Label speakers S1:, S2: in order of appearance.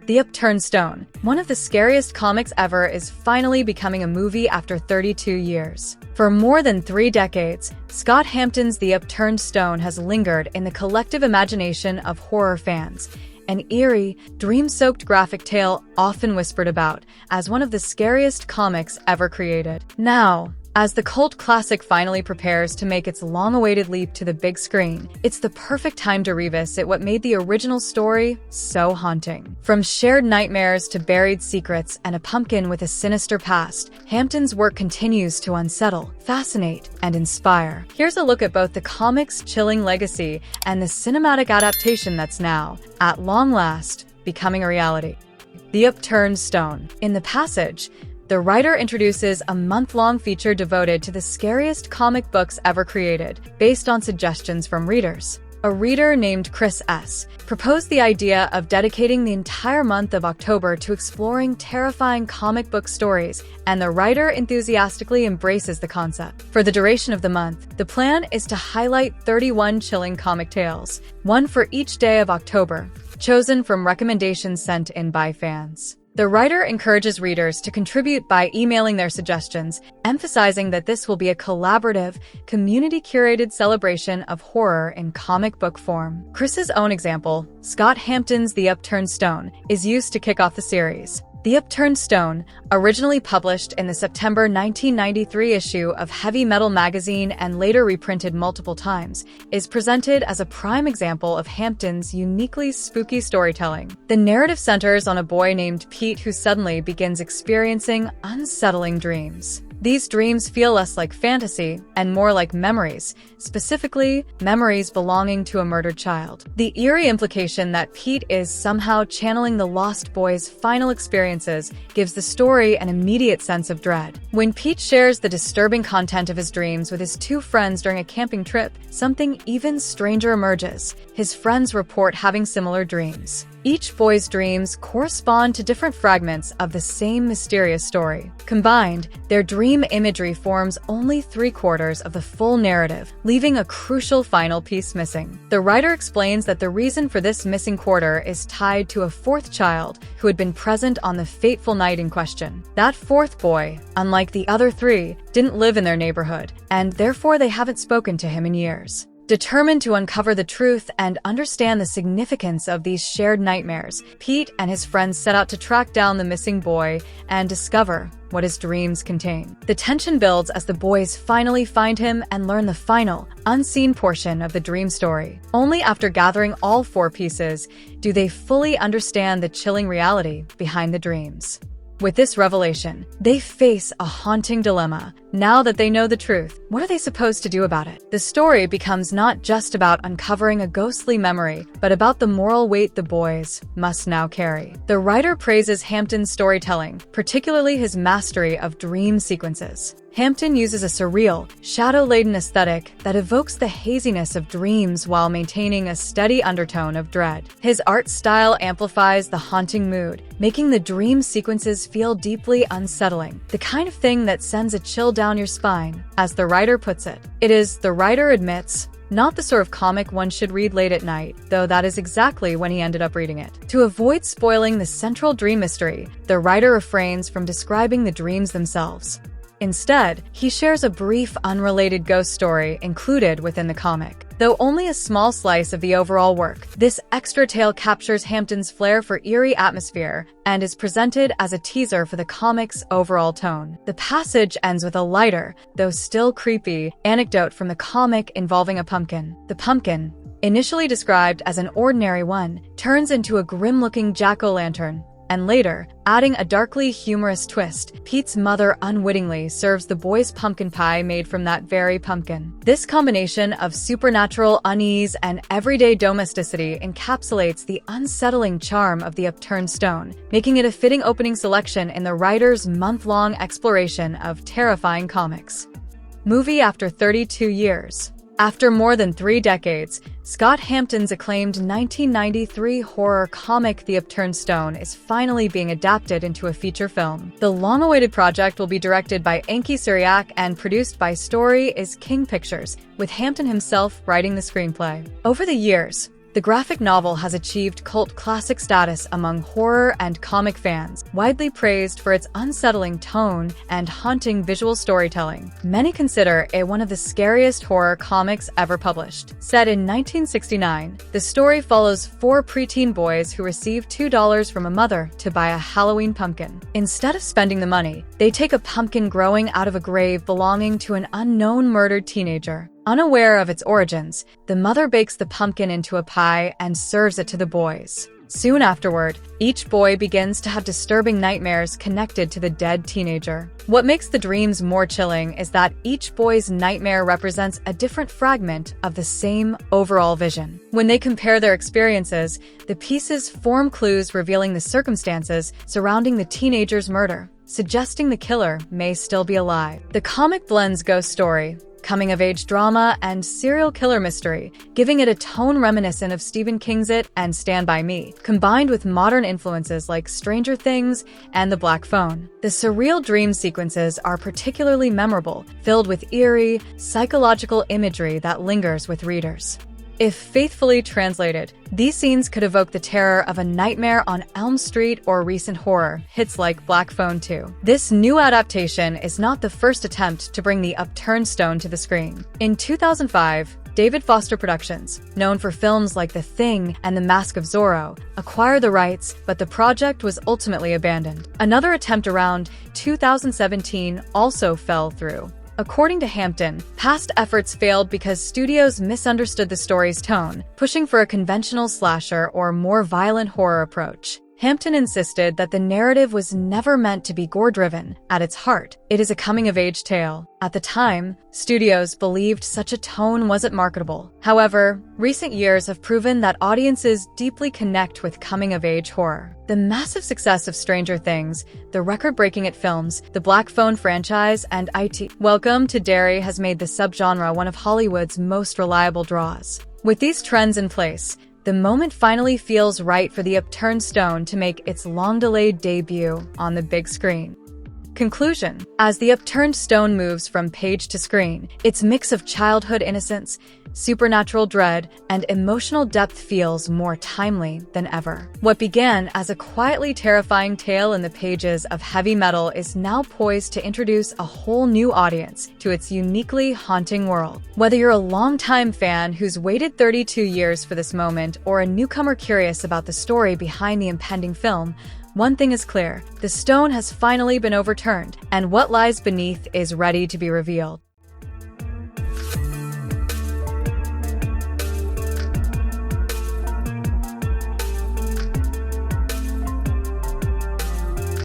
S1: The Upturned Stone, one of the scariest comics ever, is finally becoming a movie after 32 years. For more than 3 decades, Scott Hampton's The Upturned Stone has lingered in the collective imagination of horror fans, an eerie, dream-soaked graphic tale often whispered about as one of the scariest comics ever created. Now, as the cult classic finally prepares to make its long-awaited leap to the big screen, it's the perfect time to revisit what made the original story so haunting. From shared nightmares to buried secrets and a pumpkin with a sinister past, Hampton's work continues to unsettle, fascinate, and inspire. Here's a look at both the comic's chilling legacy and the cinematic adaptation that's now, at long last, becoming a reality. The Upturned Stone. In the passage, the writer introduces a month-long feature devoted to the scariest comic books ever created, based on suggestions from readers. A reader named Chris S. proposed the idea of dedicating the entire month of October to exploring terrifying comic book stories, and the writer enthusiastically embraces the concept. For the duration of the month, the plan is to highlight 31 chilling comic tales, one for each day of October, chosen from recommendations sent in by fans. The writer encourages readers to contribute by emailing their suggestions, emphasizing that this will be a collaborative, community-curated celebration of horror in comic book form. Chris's own example, Scott Hampton's The Upturned Stone, is used to kick off the series. The Upturned Stone, originally published in the September 1993 issue of Heavy Metal magazine and later reprinted multiple times, is presented as a prime example of Hampton's uniquely spooky storytelling. The narrative centers on a boy named Pete who suddenly begins experiencing unsettling dreams. These dreams feel less like fantasy and more like memories, specifically, memories belonging to a murdered child. The eerie implication that Pete is somehow channeling the lost boy's final experiences gives the story an immediate sense of dread. When Pete shares the disturbing content of his dreams with his 2 friends during a camping trip, something even stranger emerges. His friends report having similar dreams. Each boy's dreams correspond to different fragments of the same mysterious story. Combined, their dream imagery forms only 3/4 of the full narrative, leaving a crucial final piece missing. The writer explains that the reason for this missing quarter is tied to a 4th child who had been present on the fateful night in question. That 4th boy, unlike the other 3, didn't live in their neighborhood, and therefore they haven't spoken to him in years. Determined to uncover the truth and understand the significance of these shared nightmares, Pete and his friends set out to track down the missing boy and discover what his dreams contain. The tension builds as the boys finally find him and learn the final, unseen portion of the dream story. Only after gathering all 4 pieces do they fully understand the chilling reality behind the dreams. With this revelation, they face a haunting dilemma. Now that they know the truth, what are they supposed to do about it? The story becomes not just about uncovering a ghostly memory, but about the moral weight the boys must now carry. The writer praises Hampton's storytelling, particularly his mastery of dream sequences. Hampton uses a surreal, shadow-laden aesthetic that evokes the haziness of dreams while maintaining a steady undertone of dread. His art style amplifies the haunting mood, making the dream sequences feel deeply unsettling, the kind of thing that sends a chill down your spine. As the writer puts it, it is, the writer admits, not the sort of comic one should read late at night, though that is exactly when he ended up reading it. To avoid spoiling the central dream mystery, the writer refrains from describing the dreams themselves. Instead, he shares a brief, unrelated ghost story included within the comic. Though only a small slice of the overall work, this extra tale captures Hampton's flair for eerie atmosphere and is presented as a teaser for the comic's overall tone. The passage ends with a lighter, though still creepy, anecdote from the comic involving a pumpkin. The pumpkin, initially described as an ordinary one, turns into a grim-looking jack-o'-lantern. And later, adding a darkly humorous twist, Pete's mother unwittingly serves the boys pumpkin pie made from that very pumpkin. This combination of supernatural unease and everyday domesticity encapsulates the unsettling charm of The Upturned Stone, making it a fitting opening selection in the writer's month-long exploration of terrifying comics. Movie after 32 years. After more than 3 decades, Scott Hampton's acclaimed 1993 horror comic The Upturned Stone is finally being adapted into a feature film. The long-awaited project will be directed by Anki Suriak and produced by Story is King Pictures, with Hampton himself writing the screenplay. Over the years, The graphic novel has achieved cult classic status among horror and comic fans, widely praised for its unsettling tone and haunting visual storytelling. Many consider it one of the scariest horror comics ever published. Set in 1969, the story follows four preteen boys who receive $2 from a mother to buy a Halloween pumpkin. Instead of spending the money, they take a pumpkin growing out of a grave belonging to an unknown murdered teenager. Unaware of its origins, the mother bakes the pumpkin into a pie and serves it to the boys. Soon afterward, each boy begins to have disturbing nightmares connected to the dead teenager. What makes the dreams more chilling is that each boy's nightmare represents a different fragment of the same overall vision. When they compare their experiences, the pieces form clues revealing the circumstances surrounding the teenager's murder, suggesting the killer may still be alive. The comic blends ghost story, coming-of-age drama, and serial killer mystery, giving it a tone reminiscent of Stephen King's It and Stand By Me, combined with modern influences like Stranger Things and The Black Phone. The surreal dream sequences are particularly memorable, filled with eerie, psychological imagery that lingers with readers. If faithfully translated, these scenes could evoke the terror of A Nightmare on Elm Street or recent horror hits like Black Phone 2. This new adaptation is not the first attempt to bring the Upturned Stone to the screen. In 2005, David Foster Productions, known for films like The Thing and The Mask of Zorro, acquired the rights, but the project was ultimately abandoned. Another attempt around 2017 also fell through. According to Hampton, past efforts failed because studios misunderstood the story's tone, pushing for a conventional slasher or more violent horror approach. Hampton insisted that the narrative was never meant to be gore-driven. At its heart, it is a coming-of-age tale. At the time, studios believed such a tone wasn't marketable. However, recent years have proven that audiences deeply connect with coming-of-age horror. The massive success of Stranger Things, the record-breaking It films, the Black Phone franchise, and Welcome to Derry has made the subgenre one of Hollywood's most reliable draws. With these trends in place, the moment finally feels right for the Upturned Stone to make its long-delayed debut on the big screen. Conclusion: as the Upturned Stone moves from page to screen, its mix of childhood innocence, supernatural dread, and emotional depth feels more timely than ever. What began as a quietly terrifying tale in the pages of heavy metal is now poised to introduce a whole new audience to its uniquely haunting world. Whether you're a longtime fan who's waited 32 years for this moment or a newcomer curious about the story behind the impending film, one thing is clear: the stone has finally been overturned, and what lies beneath is ready to be revealed.